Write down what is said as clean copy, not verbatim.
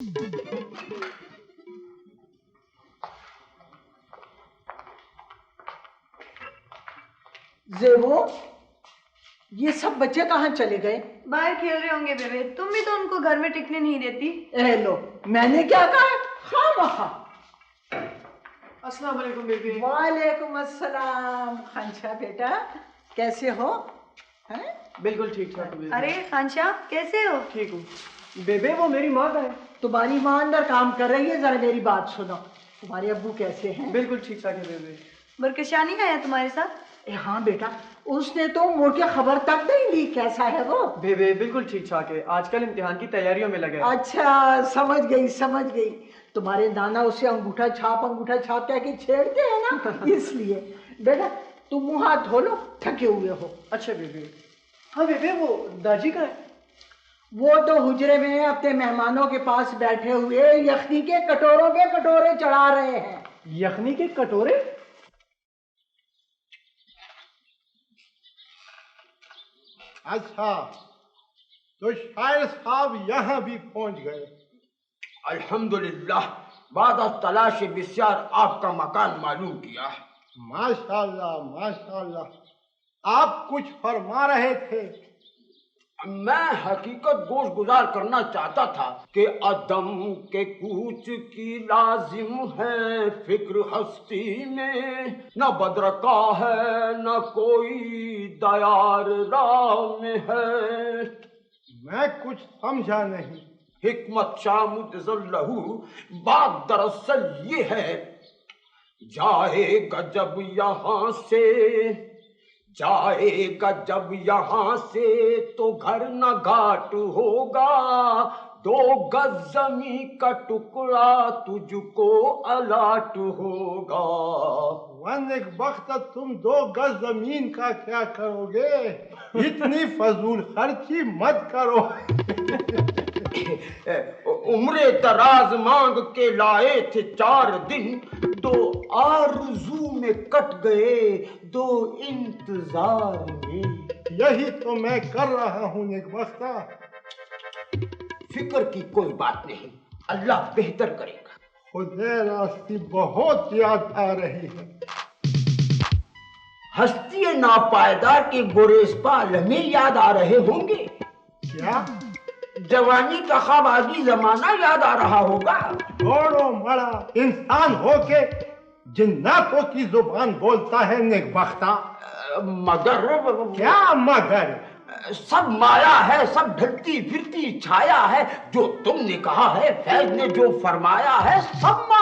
زیبو، یہ سب بچے کہاں چلے گئے؟ باہر کھیل رہے ہوں گے بیبے، تم بھی تو ان کو گھر میں ٹکنے نہیں دیتی۔ اے لو، میں نے کیا کہا؟ خواہ مخواہ۔ السلام علیکم بیبی۔ وعلیکم السلام۔ خانشاہ بیٹا کیسے ہو؟ بالکل ٹھیک ٹھاک بیبی۔ ارے خانشاہ کیسے ہو؟ ٹھیک ہوں بیبے، وہ میری ماں کا ہے۔ تمہاری ماں اندر کام کر رہی ہے، ذرا میری بات سنو۔ تمہارے ابو کیسے ہیں؟ بالکل ٹھیک ٹھاک ہے بیبی۔ برکشانی آیا تمہارے ساتھ؟ ہاں بیٹا، اس نے تو مڑ کے خبر تک نہیں لی، کیسا ہے وہ؟ بیبی بالکل ٹھیک ٹھاک ہے، آج کل امتحان کی تیاریوں میں لگا ہے۔ اچھا، سمجھ گئی۔ تمہارے نانا اسے انگوٹھا چھاپ کہہ کے چھیڑتے ہیں نا، اس لیے۔ بیٹا تم منہ ہاتھ دھو لو، تھکے ہوئے ہو۔ اچھا بیبی۔ ہاں بیبی، وہ داجی کا ہے؟ وہ تو حجرے میں اپنے مہمانوں کے پاس بیٹھے ہوئے یخنی کے کٹوروں کے کٹورے چڑھا رہے ہیں۔ یخنی کے کٹورے؟ اچھا، تو شاعر صاحب یہاں بھی پہنچ گئے۔ الحمدللہ، بعد از تلاش بسیار آپ کا مکان معلوم کیا۔ ماشاءاللہ، آپ کچھ فرما رہے تھے۔ میں حقیقت گوش گزار کرنا چاہتا تھا کہ عدم کے کوچ کی لازم ہے فکر ہستی میں، نہ بدرکا ہے نہ کوئی دیار راہ میں ہے۔ میں کچھ سمجھا نہیں۔ حکمت شامت ذلہ، بات دراصل یہ ہے، جائے گا جب یہاں سے تو گھر نہ گھاٹ ہوگا، 2 گز زمین کا ٹکڑا تجھ کو الاٹ ہوگا۔ ون وقت تم 2 گز زمین کا کیا کرو گے؟ اتنی فضول خرچی مت کرو۔ عمر دراز مانگ کے لائے تھے 4 دن، 2 آرزو میں کٹ گئے 2 انتظار میں۔ یہی تو میں کر رہا ہوں نیک بختہ۔ فکر کی کوئی بات نہیں، اللہ بہتر کرے گا۔ خدا راستی بہت یاد آ رہی ہے۔ ہستی ناپائیدار کے گریزپا لمحے یاد آ رہے ہوں گے۔ کیا؟ جوانی کا خواب آگی زمانہ یاد آ رہا ہوگا۔ چھوڑو مڑا، انسان ہو کے جناتوں کی زبان بولتا ہے نیک بختہ۔ مگر کیا مگر؟ سب مایا ہے، سب ڈھلتی پھرتی چھایا ہے، جو تم نے کہا ہے، فیض نے جو فرمایا ہے، سب مایا